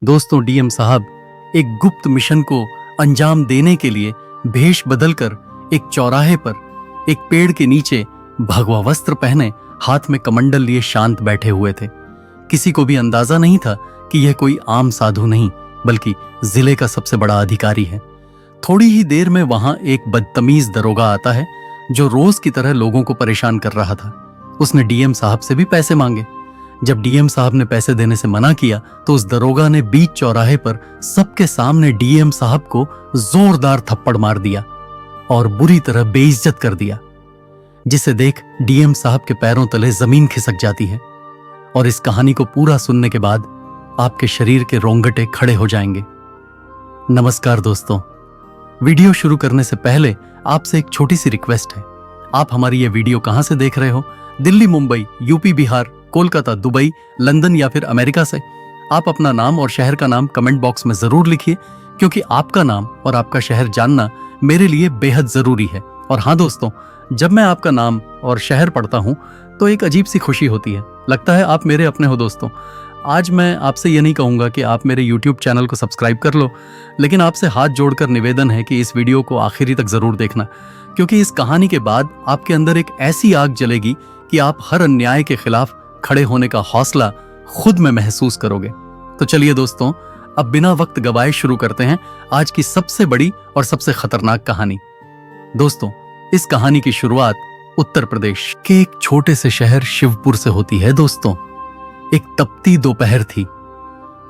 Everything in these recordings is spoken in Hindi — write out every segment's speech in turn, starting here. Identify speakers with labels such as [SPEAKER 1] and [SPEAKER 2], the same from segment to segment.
[SPEAKER 1] दोस्तों, डीएम साहब एक गुप्त मिशन को अंजाम देने के लिए भेष बदलकर एक चौराहे पर एक पेड़ के नीचे भगवा वस्त्र पहने हाथ में कमंडल लिए शांत बैठे हुए थे। किसी को भी अंदाजा नहीं था कि यह कोई आम साधु नहीं बल्कि जिले का सबसे बड़ा अधिकारी है। थोड़ी ही देर में वहां एक बदतमीज दरोगा आता है जो रोज की तरह लोगों को परेशान कर रहा था। उसने डीएम साहब से भी पैसे मांगे। जब डीएम साहब ने पैसे देने से मना किया तो उस दरोगा ने बीच चौराहे पर सबके सामने डीएम साहब को जोरदार थप्पड़ मार दिया और बुरी तरह बेइज्जत कर दिया, जिसे देख डीएम साहब के पैरों तले जमीन खिसक जाती है। और इस कहानी को पूरा सुनने के बाद आपके शरीर के रोंगटे खड़े हो जाएंगे। नमस्कार दोस्तों, वीडियो शुरू करने से पहले आपसे एक छोटी सी रिक्वेस्ट है। आप हमारी ये वीडियो कहां से देख रहे हो? Delhi, Mumbai, UP, Bihar, Kolkata, Dubai, London या फिर अमेरिका से? आप अपना नाम और शहर का नाम कमेंट बॉक्स में जरूर लिखिए, क्योंकि आपका नाम और आपका शहर जानना मेरे लिए बेहद जरूरी है। और हाँ दोस्तों, जब मैं आपका नाम और शहर पढ़ता हूं तो एक अजीब सी खुशी होती है। लगता है आप मेरे अपने हो। दोस्तों, आज मैं आपसे ये नहीं कहूंगा कि आप मेरे YouTube चैनल को सब्सक्राइब कर लो, लेकिन आपसे हाथ जोड़कर निवेदन है कि इस वीडियो को आखिरी तक जरूर देखना, क्योंकि इस कहानी के बाद आपके अंदर एक ऐसी आग जलेगी कि आप हर अन्याय के खिलाफ खड़े होने का हौसला खुद में महसूस करोगे। तो चलिए दोस्तों, अब बिना वक्त गवाए शुरू करते हैं आज की सबसे बड़ी और सबसे खतरनाक कहानी। दोस्तों, इस कहानी की शुरुआत उत्तर प्रदेश के एक छोटे से शहर शिवपुर से होती है। दोस्तों, एक तपती दोपहर थी।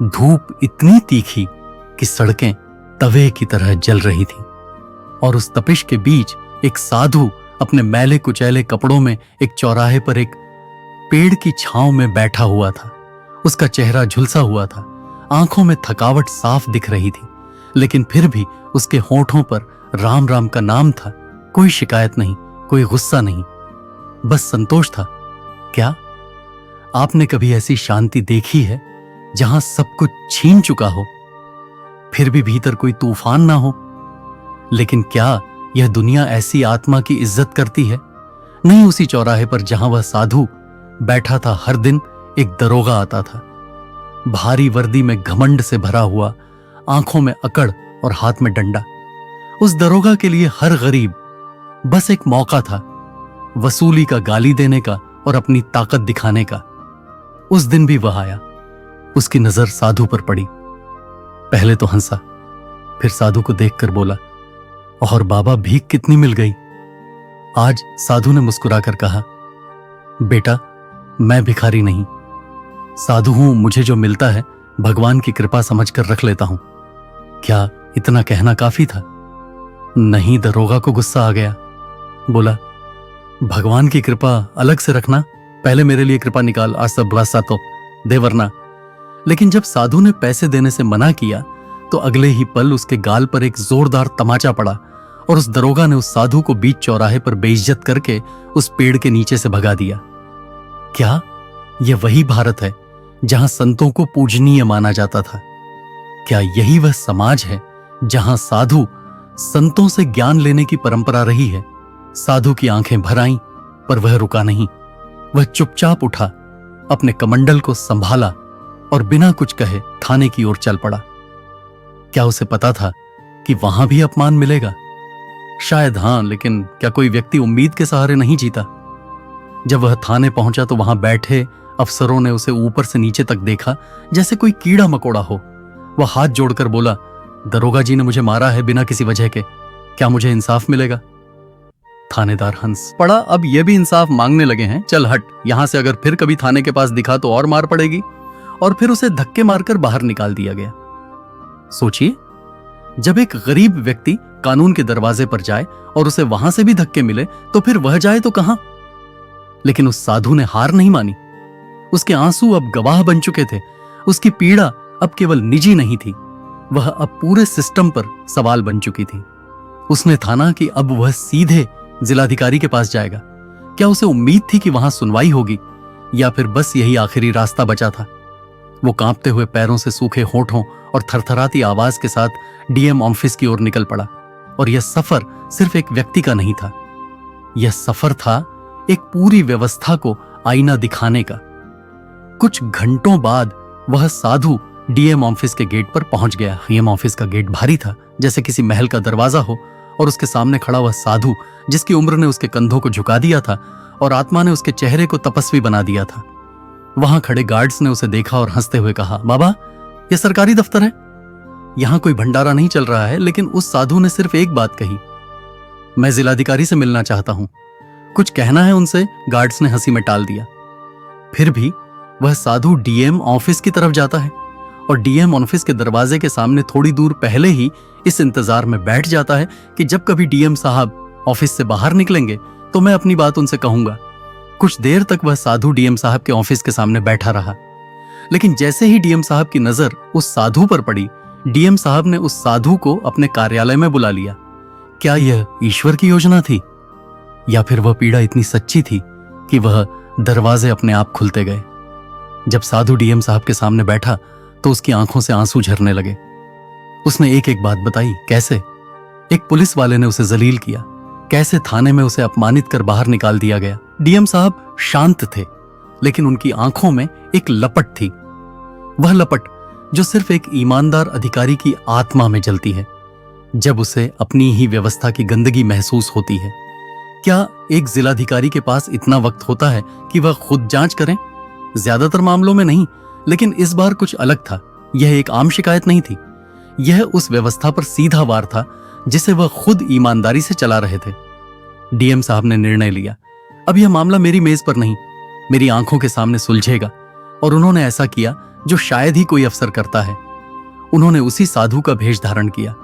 [SPEAKER 1] धूप इतनी तीखी कि सड़कें तवे की तरह जल रही थी और उस तपिश के बीच एक साधु अपने मैले कुचैले कपड़ों में एक चौराहे पर एक पेड़ की छांव में बैठा हुआ था। उसका चेहरा झुलसा हुआ था, आंखों में थकावट साफ दिख रही थी, लेकिन फिर भी उसके होठों पर राम राम का नाम था। कोई शिकायत नहीं, कोई गुस्सा नहीं, बस संतोष था। क्या आपने कभी ऐसी शांति देखी है जहां सब कुछ छीन चुका हो, फिर भी भीतर कोई तूफान ना हो? लेकिन क्या यह दुनिया ऐसी आत्मा की इज्जत करती है? नहीं, उसी चौराहे पर जहां वह साधु बैठा था हर दिन एक दरोगा आता था, भारी वर्दी में घमंड से भरा हुआ, आंखों में अकड़ और हाथ में डंडा। उस दरोगा के लिए हर गरीब बस एक मौका था, वसूली का, गाली देने का और अपनी ताकत दिखाने का। उस दिन भी वह आया। उसकी नजर साधु पर पड़ी। पहले तो हंसा, फिर साधु को देखकर बोला, और बाबा भीख कितनी मिल गई? आज साधु ने मुस्कुराकर कहा, बेटा मैं भिखारी नहीं, साधु हूं। मुझे जो मिलता है भगवान की कृपा समझकर रख लेता हूं। क्या इतना कहना काफी था? नहीं, दरोगा को गुस्सा आ गया। बोला, भगवान की कृपा अलग से रखना, पहले मेरे लिए कृपा निकाल, आज सब बसा तो दे वरना। लेकिन जब साधु ने पैसे देने से मना किया तो अगले ही पल उसके गाल पर एक जोरदार तमाचा पड़ा और उस दरोगा ने उस साधु को बीच चौराहे पर बेइज्जत करके उस पेड़ के नीचे से भगा दिया। क्या यह वही भारत है जहां संतों को पूजनीय माना जाता था? क्या यही वह समाज है जहां साधु संतों से ज्ञान लेने की परंपरा रही है? साधु की आंखें भर आईं, पर वह रुका नहीं। वह चुपचाप उठा, अपने कमंडल को संभाला और बिना कुछ कहे थाने की ओर चल पड़ा। क्या उसे पता था कि वहां भी अपमान मिलेगा? शायद हां, लेकिन क्या कोई व्यक्ति उम्मीद के सहारे नहीं जीता? जब वह थाने पहुंचा तो वहां बैठे अफसरों ने उसे ऊपर से नीचे तक देखा जैसे कोई कीड़ा मकोड़ा हो। वह हाथ जोड़कर बोला, दरोगा जी ने मुझे मारा है बिना किसी वजह के, क्या मुझे इंसाफ मिलेगा? थानेदार हंस पड़ा। अब यह भी इंसाफ मांगने लगे हैं? चल हट यहां से, अगर फिर कभी थाने के पास दिखा तो और मार पड़ेगी। और फिर उसे धक्के मारकर बाहर निकाल दिया गया। सोचिए, जब एक गरीब व्यक्ति कानून के दरवाजे पर जाए और उसे वहां से भी धक्के मिले तो फिर वह जाए तो कहां? लेकिन उस साधु ने हार नहीं मानी। उसके आंसू अब गवाह बन चुके थे। उसकी पीड़ा अब केवल निजी नहीं थी, वह अब पूरे सिस्टम पर सवाल बन चुकी थी। उसने ठाना कि अब वह सीधे जिलाधिकारी के पास जाएगा। क्या उसे उम्मीद थी कि वहां सुनवाई होगी, या फिर बस यही आखिरी रास्ता बचा था? वो कांपते हुए पैरों से सूखे होठों और थरथराती आवाज के साथ डीएम ऑफिस की ओर निकल पड़ा। और यह सफर सिर्फ एक व्यक्ति का नहीं था, यह सफर था एक पूरी व्यवस्था को आईना दिखाने का। कुछ घंटों बाद वह साधु डीएम ऑफिस के गेट पर पहुंच गया। डीएम ऑफिस का गेट भारी था, जैसे किसी महल का दरवाजा हो, और उसके सामने खड़ा हुआ साधु, जिसकी उम्र ने उसके कंधों को झुका दिया था और आत्मा ने उसके चेहरे को तपस्वी बना दिया था। वहां खड़े गार्ड्स ने उसे देखा और हंसते हुए कहा, बाबा, यह सरकारी दफ्तर है, यहां कोई भंडारा नहीं चल रहा है। लेकिन उस साधु ने सिर्फ एक बात कही, मैं जिलाधिकारी से मिलना चाहता हूं, कुछ कहना है उनसे। गार्ड्स ने हंसी में टाल दिया। फिर भी वह साधु डीएम ऑफिस की तरफ जाता है और डीएम ऑफिस के दरवाजे के सामने थोड़ी दूर पहले ही इस इंतजार में बैठ जाता है कि जब कभी डीएम साहब ऑफिस से बाहर निकलेंगे तो मैं अपनी बात उनसे कहूंगा। कुछ देर तक वह साधु डीएम साहब के ऑफिस के सामने बैठा रहा, लेकिन जैसे ही डीएम साहब की नजर उस साधु पर पड़ी, डीएम साहब ने उस साधु को अपने कार्यालय में बुला लिया। क्या यह ईश्वर की योजना थी, या फिर वह पीड़ा इतनी सच्ची थी कि वह दरवाजे अपने आप खुलते गए? जब साधु डीएम साहब के सामने बैठा तो उसकी आंखों से आंसू झरने लगे। उसने एक एक बात बताई, कैसे एक पुलिस वाले ने उसे जलील किया, कैसे थाने में उसे अपमानित कर बाहर निकाल दिया गया। डीएम साहब शांत थे, लेकिन उनकी आंखों में एक लपट थी, वह लपट जो सिर्फ एक ईमानदार अधिकारी की आत्मा में जलती है जब उसे अपनी ही व्यवस्था की गंदगी महसूस होती है। क्या एक जिलाधिकारी के पास इतना वक्त होता है कि वह खुद जांच करें? ज्यादातर मामलों में नहीं, लेकिन इस बार कुछ अलग था। यह एक आम शिकायत नहीं थी, यह उस व्यवस्था पर सीधा वार था जिसे वह खुद ईमानदारी से चला रहे थे। डीएम साहब ने निर्णय लिया, अब यह मामला मेरी मेज पर नहीं, मेरी आंखों के सामने सुलझेगा। और उन्होंने ऐसा किया जो शायद ही कोई अफसर करता है। उन्होंने उसी साधु का भेष धारण किया,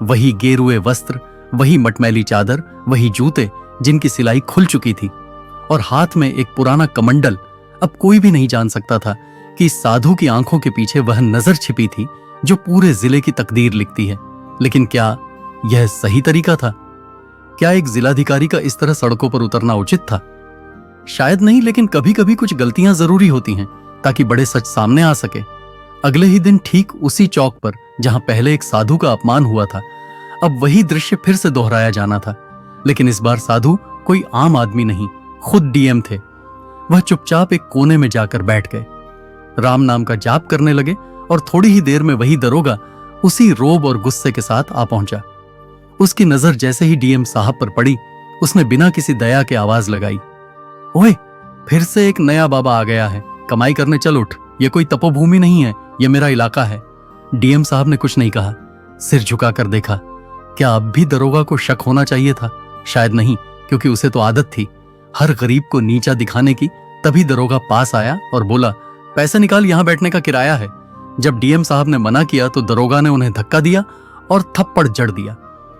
[SPEAKER 1] वही गेरुए वस्त्र, वही मटमैली चादर, वही जूते जिनकी सिलाई खुल चुकी थी, और हाथ में एक पुराना कमंडल। अब कोई भी नहीं जान सकता था कि इस साधु की आंखों के पीछे वह नजर छिपी थी जो पूरे जिले की तकदीर लिखती है। लेकिन क्या यह सही तरीका था? क्या एक जिलाधिकारी का इस तरह सड़कों पर उतरना उचित था? शायद नहीं, लेकिन कभी कभी कुछ गलतियां जरूरी होती हैं ताकि बड़े सच सामने आ सके। अगले ही दिन ठीक उसी चौक पर जहां पहले एक साधु का अपमान हुआ था, अब वही दृश्य फिर से दोहराया जाना था। लेकिन इस बार साधु कोई आम आदमी नहीं, खुद डीएम थे। वह चुपचाप एक कोने में जाकर बैठ गए, राम नाम का जाप करने लगे, और थोड़ी ही देर में वही दरोगा उसी रोब और गुस्से के साथ आ पहुंचा। उसकी नजर जैसे ही डीएम साहब पर पड़ी, उसने बिना किसी दया के आवाज लगाई, ओए, फिर से एक नया बाबा आ गया है, कमाई करने चल उठ, ये कोई तपोभूमि नहीं है, ये मेरा इलाका है। डीएम साहब ने कुछ नहीं कहा, सिर झुकाकर देखा। क्या अब भी दरोगा को शक होना चाहिए था? शायद नहीं, क्योंकि उसे तो आदत थी हर गरीब को नीचा दिखाने की। तभी दरोगा पास आया और बोला, पैसे निकाल, यहां बैठने का किराया है। जब डीएम साहब ने मना किया तो दरोगा ने उन्हें धक्का दिया और थप्पड़ जड़ दिया,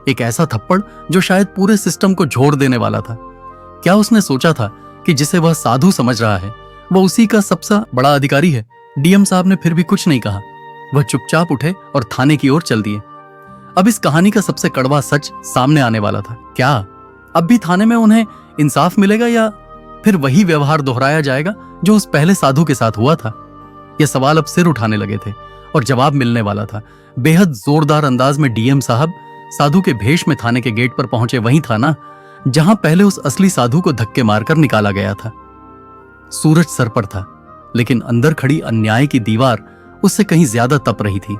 [SPEAKER 1] एक ऐसा थप्पड़ जो शायद पूरे सिस्टम को झोड़ देने वाला था। क्या उसने सोचा था कि जिसे वह साधु समझ रहा है वह उसी का सबसे बड़ा अधिकारी है? डीएम साहब ने फिर भी कुछ नहीं कहा, वह चुपचाप उठे और थाने की ओर चल दिए। अब इस कहानी का सबसे कड़वा सच सामने आने वाला था। क्या अब भी थाने में उन्हें इंसाफ मिलेगा, या फिर वही व्यवहार दोहराया जाएगा जो उस पहले साधु के साथ हुआ था? यह सवाल अब सिर उठाने लगे थे और जवाब मिलने वाला था। बेहद जोरदार अंदाज में डीएम साहब साधु के भेष में थाने के गेट पर पहुंचे। वही था ना जहां पहले उस असली साधु को धक्के मारकर निकाला गया था। सूरज सर पर था, लेकिन अंदर खड़ी अन्याय की दीवार उससे कहीं ज्यादा तप रही थी।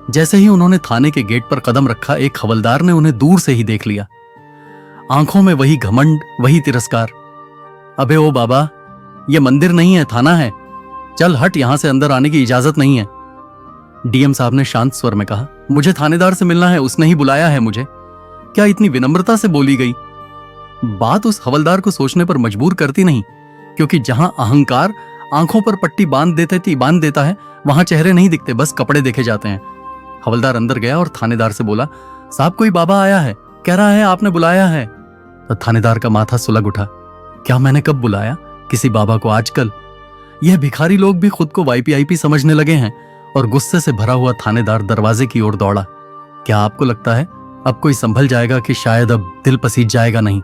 [SPEAKER 1] जैसे ही उन्होंने थाने के गेट पर कदम रखा, एक हवलदार ने उन्हें दूर से ही देख लिया, आंखों में वही घमंड, वही तिरस्कार। अबे ओ बाबा, यह मंदिर नहीं है, थाना है, चल हट, यहां से अंदर आने की इजाजत नहीं है। डीएम साहब ने शांत स्वर में कहा, मुझे थानेदार से मिलना है, उसने ही बुलाया है मुझे। क्या इतनी विनम्रता से बोली गई बात उस हवलदार को सोचने पर मजबूर करती नहीं, क्योंकि जहां अहंकार आंखों पर पट्टी बांध देता है, वहां चेहरे नहीं दिखते, बस कपड़े देखे जाते हैं। हवलदार अंदर गया और थानेदार से बोला, साहब कोई बाबा आया है, कह रहा है आपने बुलाया है। तो थानेदार का माथा सुलग उठा, क्या मैंने कब बुलाया किसी बाबा को? आजकल यह भिखारी लोग भी खुद को वाईपीआईपी समझने लगे हैं। और गुस्से से भरा हुआ थानेदार दरवाजे की ओर दौड़ा। क्या आपको लगता है अब कोई संभल जाएगा कि शायद अब दिल पसीज जाएगा? नहीं।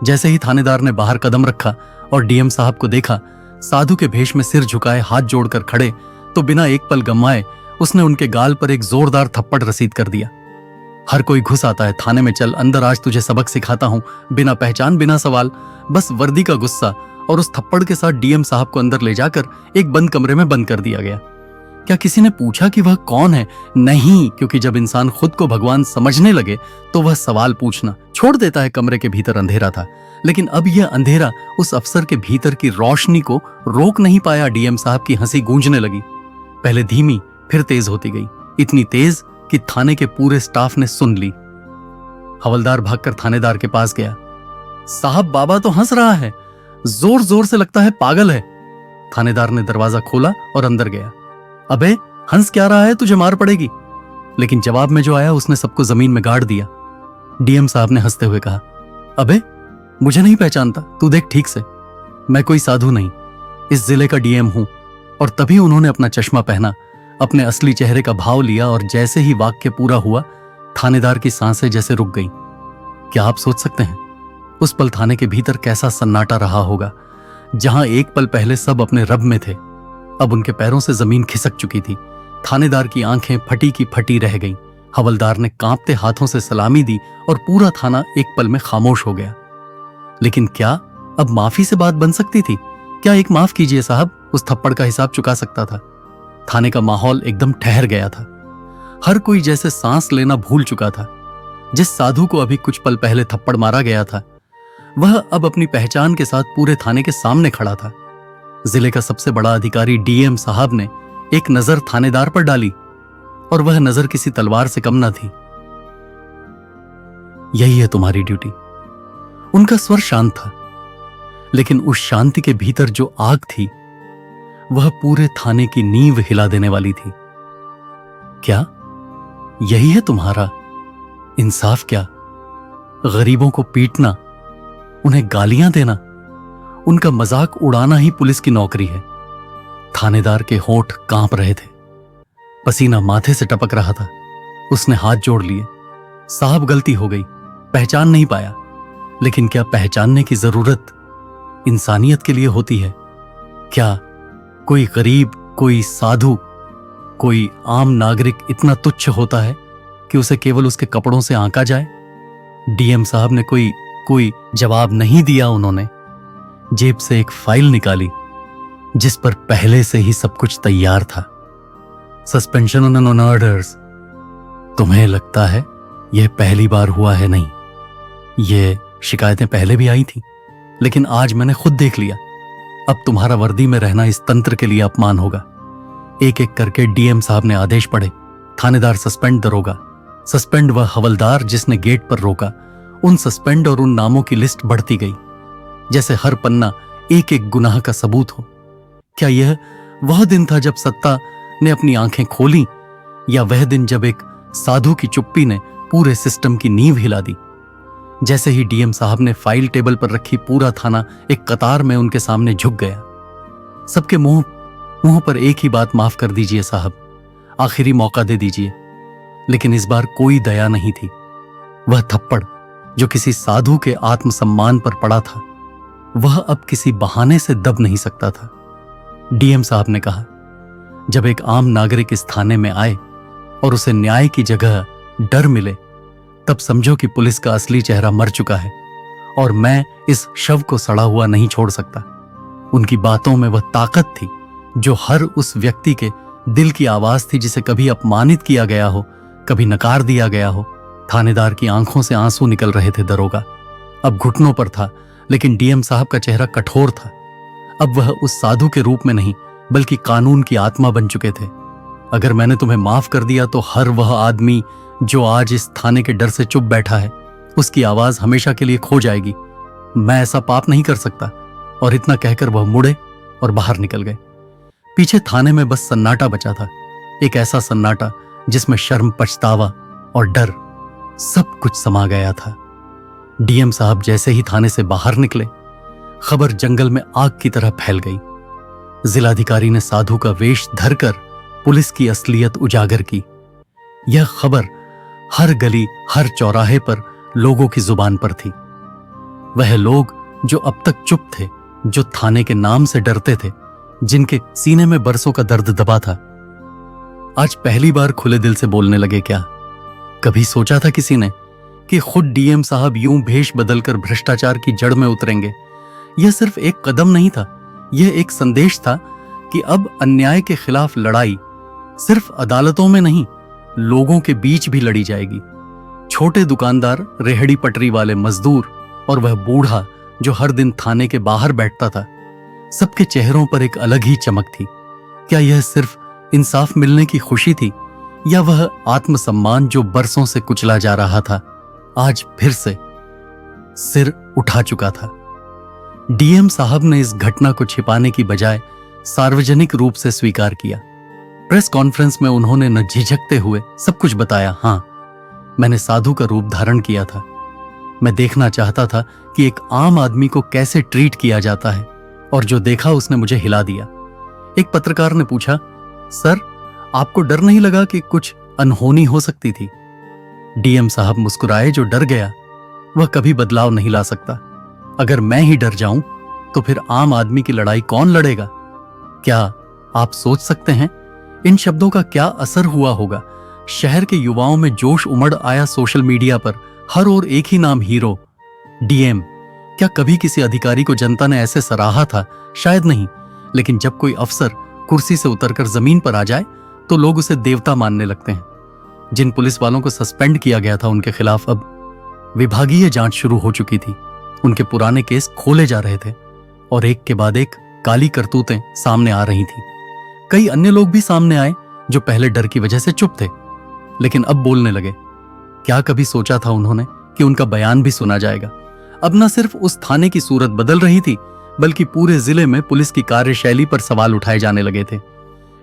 [SPEAKER 1] जैसे ही थानेदार ने बाहर कदम रखा और डीएम साहब को देखा साधु के भेष में सिर झुकाए हाथ जोड़कर खड़े, तो बिना एक पल गंवाए उसने उनके गाल पर एक जोरदार थप्पड़ रसीद कर दिया। हर कोई घुस आता है थाने में, चल अंदर, आज तुझे सबक सिखाता हूं, बिना पहचान बिना सवाल, बस वर्दी का गुस्सा। और उस थप्पड़ के साथ डीएम साहब को अंदर ले जाकर एक बंद कमरे में बंद कर दिया गया। क्या किसी ने पूछा कि वह कौन है? नहीं, क्योंकि जब इंसान खुद को भगवान समझने लगे तो वह सवाल पूछना छोड़ देता है। कमरे के भीतर अंधेरा था, लेकिन अब यह अंधेरा उस अफसर के भीतर की रोशनी को रोक नहीं पाया। डीएम साहब की हंसी गूंजने लगी, पहले धीमी फिर तेज होती गई, इतनी तेज कि थाने के पूरे स्टाफ ने सुन ली। हवलदार भागकर थानेदार के पास गया। साहब, बाबा तो हंस रहा है, जोर जोर से, लगता है पागल है। थानेदार ने दरवाजा खोला और अंदर गया। अबे हंस क्या रहा है, तुझे मार पड़ेगी। लेकिन जवाब में जो आया उसने सबको जमीन में गाड़ दिया। डीएम साहब ने हंसते हुए कहा, अबे मुझे नहीं पहचानता, तू देख ठीक से, मैं कोई साधु नहीं, इस जिले का डीएम हूं। और तभी उन्होंने अपना चश्मा पहना, अपने असली चेहरे का भाव लिया और जैसे ही वाक्य पूरा हुआ थानेदार की सांसें जैसे रुक गईं। क्या आप सोच सकते हैं उस पल थाने के भीतर कैसा सन्नाटा रहा होगा? जहां एक पल पहले सब अपने रब में थे, अब उनके पैरों से जमीन खिसक चुकी थी। थानेदार की आंखें फटी की फटी रह गईं। हवलदार ने कांपते हाथों से सलामी दी और पूरा थाना एक पल में खामोश हो गया। लेकिन क्या अब माफी से बात बन सकती थी? क्या एक माफ कीजिए साहब उस थप्पड़ का हिसाब चुका सकता था? थाने का माहौल एकदम ठहर गया था। हर कोई जैसे सांस लेना भूल चुका था। जिस साधु को अभी कुछ पल पहले थप्पड़ मारा गया था, वह अब अपनी पहचान के साथ पूरे थाने के सामने खड़ा था। जिले का सबसे बड़ा अधिकारी डीएम साहब ने एक नजर थानेदार पर डाली और वह नजर किसी तलवार से कम न थी। यही है तुम्हारी ड्यूटी। उनका स्वर शांत था, लेकिन उस शांति के भीतर जो आग थी वह पूरे थाने की नींव हिला देने वाली थी। क्या यही है तुम्हारा इंसाफ? क्या गरीबों को पीटना, उन्हें गालियां देना, उनका मजाक उड़ाना ही पुलिस की नौकरी है? थानेदार के होंठ कांप रहे थे, पसीना माथे से टपक रहा था। उसने हाथ जोड़ लिए। साहब, गलती हो गई, पहचान नहीं पाया। लेकिन क्या पहचानने की जरूरत इंसानियत के लिए होती है? क्या कोई गरीब, कोई साधु, कोई आम नागरिक इतना तुच्छ होता है कि उसे केवल उसके कपड़ों से आंका जाए? डीएम साहब ने कोई जवाब नहीं दिया। उन्होंने जेब से एक फाइल निकाली जिस पर पहले से ही सब कुछ तैयार था। Suspension on orders. तुम्हें लगता है यह पहली बार हुआ है? नहीं, ये शिकायतें पहले भी आई थीं, लेकिन आज मैंने खुद देख लिया। अब तुम्हारा वर्दी में रहना इस तंत्र के लिए अपमान होगा। एक एक करके डीएम साहब ने आदेश पढ़े। थानेदार सस्पेंड, दरोगा सस्पेंड, वह हवलदार जिसने गेट पर रोका, उन सस्पेंड और उन नामों की लिस्ट बढ़ती गई, जैसे हर पन्ना एक एक गुनाह का सबूत हो। क्या यह वह दिन था जब सत्ता ने अपनी आंखें खोली, या वह दिन जब एक साधु की चुप्पी ने पूरे सिस्टम की नींव हिला दी? जैसे ही डीएम साहब ने फाइल टेबल पर रखी, पूरा थाना एक कतार में उनके सामने झुक गया। सबके मुंह पर एक ही बात, माफ कर दीजिए साहब, आखिरी मौका दे दीजिए। लेकिन इस बार कोई दया नहीं थी। वह थप्पड़ जो किसी साधु के आत्मसम्मान पर पड़ा था, वह अब किसी बहाने से दब नहीं सकता था। डीएम साहब ने कहा, जब एक आम नागरिक इस थाने में आए और उसे न्याय की जगह डर मिले, तब समझो कि पुलिस का असली चेहरा मर चुका है और मैं इस शव को सड़ा हुआ नहीं छोड़ सकता। उनकी बातों में वह ताकत थी जो हर उस व्यक्ति के दिल की आवाज थी, जिसे कभी अपमानित किया गया हो, कभी नकार दिया गया हो। थानेदार की आंखों से आंसू निकल रहे थे। दरोगा अब घुटनों पर था, लेकिन डीएम साहब का चेहरा कठोर था। अब वह उस साधु के रूप में नहीं, बल्कि कानून की आत्मा बन चुके थे। अगर मैंने तुम्हें माफ कर दिया तो हर वह आदमी जो आज इस थाने के डर से चुप बैठा है, उसकी आवाज हमेशा के लिए खो जाएगी। मैं ऐसा पाप नहीं कर सकता। और इतना कहकर वह मुड़े और बाहर निकल गए। पीछे थाने में बस सन्नाटा बचा था, एक ऐसा सन्नाटा जिसमें शर्म, पछतावा और डर सब कुछ समा गया था। डीएम साहब जैसे ही थाने से बाहर निकले, खबर जंगल में आग की तरह फैल गई। जिलाधिकारी ने साधु का वेश धरकर पुलिस की असलियत उजागर की। यह खबर हर गली, हर चौराहे पर लोगों की जुबान पर थी। वह लोग जो अब तक चुप थे, जो थाने के नाम से डरते थे, जिनके सीने में बरसों का दर्द दबा था, आज पहली बार खुले दिल से बोलने लगे। क्या कभी सोचा था किसी ने कि खुद डीएम साहब यूं भेष बदलकर भ्रष्टाचार की जड़ में उतरेंगे? यह सिर्फ एक कदम नहीं था, यह एक संदेश था कि अब अन्याय के खिलाफ लड़ाई सिर्फ अदालतों में नहीं, लोगों के बीच भी लड़ी जाएगी। छोटे दुकानदार, रेहड़ी पटरी वाले मजदूर और वह बूढ़ा जो हर दिन थाने के बाहर बैठता था, सबके चेहरों पर एक अलग ही चमक थी। क्या यह सिर्फ इंसाफ मिलने की खुशी थी, या वह आत्मसम्मान जो बरसों से कुचला जा रहा था, आज फिर से सिर उठा चुका था? डीएम साहब ने इस घटना को छिपाने की बजाय सार्वजनिक रूप से स्वीकार किया। प्रेस कॉन्फ्रेंस में उन्होंने न झिझकते हुए सब कुछ बताया। हाँ, मैंने साधु का रूप धारण किया था। मैं देखना चाहता था कि एक आम आदमी को कैसे ट्रीट किया जाता है, और जो देखा उसने मुझे हिला दिया। एक पत्रकार ने पूछा, सर, आपको डर नहीं लगा कि कुछ अनहोनी हो सकती थी? डीएम साहब मुस्कुराए। जो डर गया वह कभी बदलाव नहीं ला सकता। अगर मैं ही डर जाऊं तो फिर आम आदमी की लड़ाई कौन लड़ेगा? क्या आप सोच सकते हैं इन शब्दों का क्या असर हुआ होगा? शहर के युवाओं में जोश उमड़ आया। सोशल मीडिया पर हर ओर एक ही नाम, हीरो, डीएम। क्या कभी किसी अधिकारी को जनता ने ऐसे सराहा था? शायद नहीं, लेकिन जब कोई अफसर कुर्सी से उतरकर जमीन पर आ जाए तो लोग उसे देवता मानने लगते हैं। जिन पुलिस वालों को सस्पेंड किया गया था, उनके खिलाफ अब विभागीय जांच शुरू हो चुकी थी। उनके पुराने केस खोले जा रहे थे और एक के बाद एक काली करतूतें सामने आ रही थीं। कई अन्य लोग भी सामने आए जो पहले डर की वजह से चुप थे, लेकिन अब बोलने लगे। क्या कभी सोचा था उन्होंने कि उनका बयान भी सुना जाएगा? अब न सिर्फ उस थाने की सूरत बदल रही थी, बल्कि पूरे जिले में पुलिस की कार्यशैली पर सवाल उठाए जाने लगे थे।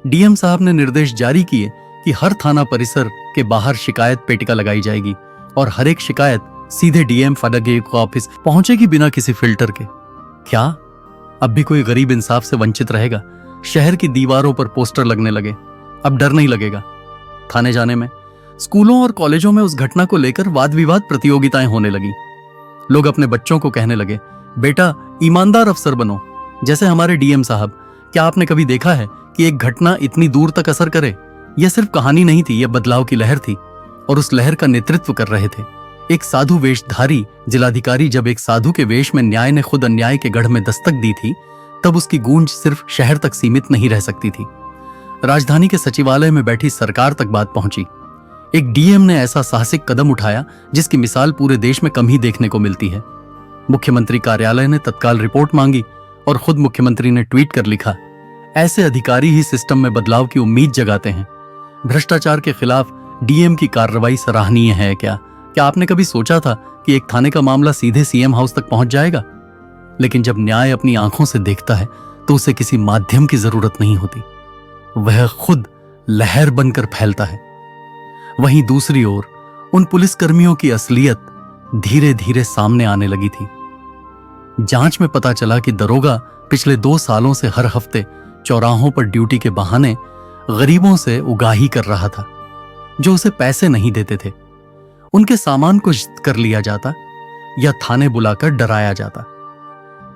[SPEAKER 1] डीएम साहब ने निर्देश जारी किए कि हर थाना परिसर के बाहर शिकायत पेटिका लगाई जाएगी और हर एक शिकायत सीधे डीएम फडगे को ऑफिस पहुंचेगी, बिना किसी फिल्टर के। क्या अब भी कोई गरीब इंसाफ से वंचित रहेगा? शहर की दीवारों पर पोस्टर लगने लगे। अब डर नहीं लगेगा थाने जाने में। स्कूलों और कॉलेजों में उस घटना को लेकर वाद विवाद प्रतियोगिताएं होने लगी। लोग अपने बच्चों को कहने लगे, बेटा ईमानदार अफसर बनो, जैसे हमारे डीएम साहब। क्या आपने कभी देखा है कि एक घटना इतनी दूर तक असर करे? यह सिर्फ कहानी नहीं थी, यह बदलाव की लहर थी, और उस लहर का नेतृत्व कर रहे थे एक साधु वेशधारी जिलाधिकारी। जब एक साधु के वेश में न्याय ने खुद अन्याय के गढ़ में दस्तक दी थी, तब उसकी गूंज सिर्फ शहर तक सीमित नहीं रह सकती थी। राजधानी के सचिवालय में बैठी सरकार तक बात पहुंची। एक डीएम ने ऐसा साहसिक कदम उठाया जिसकी मिसाल पूरे देश में कम ही देखने को मिलती है। मुख्यमंत्री कार्यालय ने तत्काल रिपोर्ट मांगी और खुद मुख्यमंत्री ने ट्वीट कर लिखा, ऐसे अधिकारी ही सिस्टम में बदलाव की उम्मीद जगाते हैं। भ्रष्टाचार के खिलाफ डीएम की कार्रवाई सराहनीय है। क्या आपने कभी सोचा था कि एक थाने का मामला सीधे सीएम हाउस तक पहुंच जाएगा? लेकिन जब न्याय अपनी आंखों से देखता है तो उसे किसी माध्यम की जरूरत नहीं होती, वह खुद लहर बनकर फैलता है। वहीं दूसरी ओर उन पुलिसकर्मियों की असलियत धीरे धीरे सामने आने लगी थी। जांच में पता चला कि दरोगा पिछले 2 सालों से हर हफ्ते चौराहों पर ड्यूटी के बहाने गरीबों से उगाही कर रहा था, जो उसे पैसे नहीं देते थे। उनके सामान को जब्त कर लिया जाता या थाने बुलाकर डराया जाता।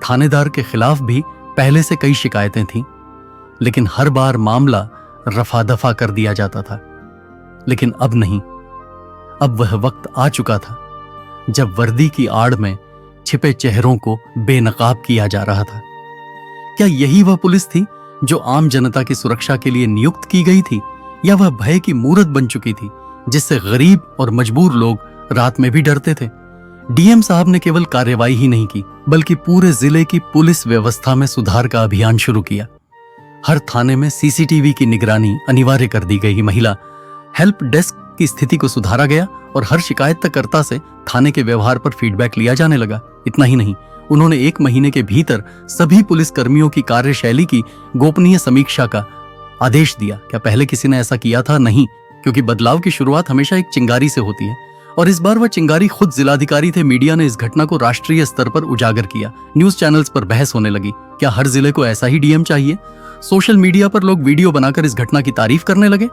[SPEAKER 1] थानेदार के खिलाफ भी पहले से कई शिकायतें थीं, लेकिन हर बार मामला रफा दफा कर दिया जाता था। लेकिन अब नहीं, अब वह वक्त आ चुका था जब वर्दी की आड़ में छिपे चेहरों को बेनकाब किया जा रहा था। क्या यही वह पुलिस थी जो आम जनता की सुरक्षा के लिए नियुक्त की गई थी, या वह भय की मूरत बन चुकी थी जिससे गरीब और मजबूर लोग रात में भी डरते थे? डीएम साहब ने केवल कार्रवाई ही नहीं की, बल्कि पूरे जिले की पुलिस व्यवस्था में सुधार का अभियान शुरू किया। हर थाने में सीसीटीवी की निगरानी अनिवार्य कर दी गई। महिला हेल्प डेस्क की स्थिति को सुधारा गया और हर शिकायतकर्ता से थाने के व्यवहार पर फीडबैक लिया जाने लगा। इतना ही नहीं, उन्होंने 1 महीने के भीतर सभी पुलिस कर्मियों की कार्यशैली की गोपनीय समीक्षा का आदेश दिया। क्या पहले किसी ने ऐसा किया था? नहीं, क्योंकि बदलाव की शुरुआत हमेशा एक चिंगारी से होती है, और इस बार वह चिंगारी खुद जिलाधिकारी थे। मीडिया ने इस घटना को राष्ट्रीय स्तर पर उजागर किया। न्यूज चैनल्स पर बहस होने लगी, क्या हर जिले को ऐसा ही डीएम चाहिए? सोशल मीडिया पर लोग वीडियो बनाकर इस घटना की तारीफ करने लगे।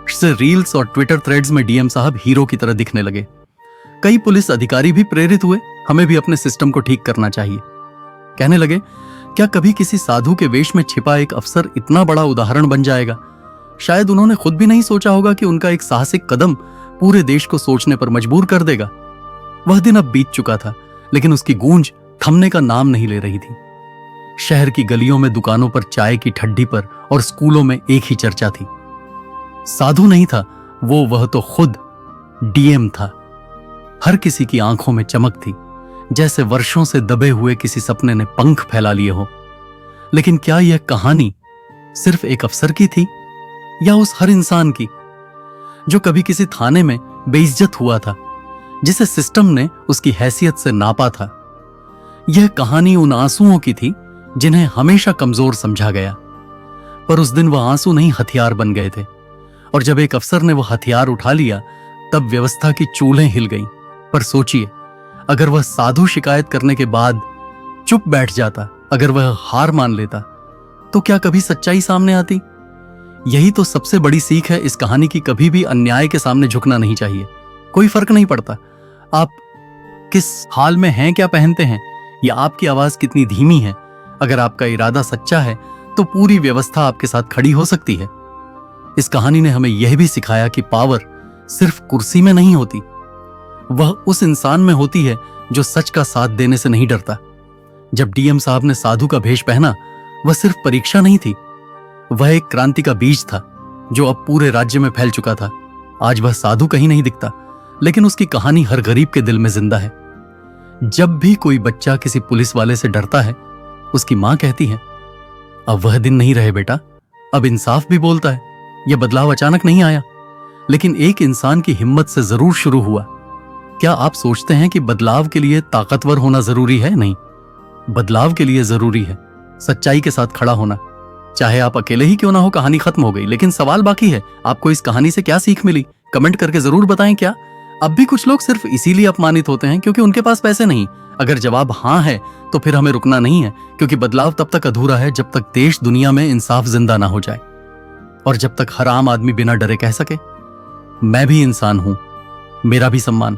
[SPEAKER 1] इससे रील्स और ट्विटर थ्रेड्स में डीएम साहब हीरो की तरह दिखने लगे। कई पुलिस अधिकारी भी प्रेरित हुए, हमें भी अपने सिस्टम को ठीक करना चाहिए। कहने लगे, क्या कभी किसी साधु के वेश में छिपा एक अफसर इतना बड़ा उदाहरण बन जाएगा? शायद उन्होंने खुद भी नहीं सोचा होगा कि उनका एक साहसिक कदम पूरे देश को सोचने पर मजबूर कर देगा। वह दिन अब बीत चुका था, लेकिन उसकी गूंज थमने का नाम नहीं ले रही थी। शहर की गलियों में, दुकानों पर, चाय की ठड्डी पर और स्कूलों में एक ही चर्चा थी, साधु नहीं था वह तो खुद डीएम था। हर किसी की आंखों में चमक थी, जैसे वर्षों से दबे हुए किसी सपने ने पंख फैला लिए हो। लेकिन क्या यह कहानी सिर्फ एक अफसर की थी या उस हर इंसान की जो कभी किसी थाने में बेइज्जत हुआ था, जिसे सिस्टम ने उसकी हैसियत से नापा था? यह कहानी उन आंसुओं की थी जिन्हें हमेशा कमजोर समझा गया, पर उस दिन वह आंसू नहीं हथियार बन गए थे। और जब एक अफसर ने वह हथियार उठा लिया तब व्यवस्था की चूल्हें हिल गईं। पर सोचिए, अगर वह साधु शिकायत करने के बाद चुप बैठ जाता, अगर वह हार मान लेता, तो क्या कभी सच्चाई सामने आती? यही तो सबसे बड़ी सीख है इस कहानी की। कभी भी अन्याय के सामने झुकना नहीं चाहिए। कोई फर्क नहीं पड़ता आप किस हाल में हैं, क्या पहनते हैं, या आपकी आवाज कितनी धीमी है। अगर आपका इरादा सच्चा है तो पूरी व्यवस्था आपके साथ खड़ी हो सकती है। इस कहानी ने हमें यह भी सिखाया कि पावर सिर्फ कुर्सी में नहीं होती, वह उस इंसान में होती है जो सच का साथ देने से नहीं डरता। जब डीएम साहब ने साधु का भेष पहना, वह सिर्फ परीक्षा नहीं थी, वह एक क्रांति का बीज था जो अब पूरे राज्य में फैल चुका था। आज वह साधु कहीं नहीं दिखता, लेकिन उसकी कहानी हर गरीब के दिल में जिंदा है। जब भी कोई बच्चा किसी पुलिस वाले से डरता है, उसकी मां कहती है, अब वह दिन नहीं रहे बेटा, अब इंसाफ भी बोलता है। यह बदलाव अचानक नहीं आया, लेकिन एक इंसान की हिम्मत से जरूर शुरू हुआ। क्या आप सोचते हैं कि बदलाव के लिए ताकतवर होना जरूरी है? नहीं, बदलाव के लिए जरूरी है सच्चाई के साथ खड़ा होना। चाहे आप अकेले ही क्यों ना हो। कहानी खत्म हो गई, लेकिन सवाल बाकी है, आपको इस कहानी से क्या सीख मिली? कमेंट करके जरूर बताएं। क्या अब भी कुछ लोग सिर्फ इसीलिए अपमानित होते हैं क्योंकि उनके पास पैसे नहीं? अगर जवाब हाँ है तो फिर हमें रुकना नहीं है, क्योंकि बदलाव तब तक अधूरा है जब तक देश दुनिया में इंसाफ जिंदा ना हो जाए, और जब तक हर आम आदमी बिना डरे कह सके, मैं भी इंसान हूं, मेरा भी सम्मान।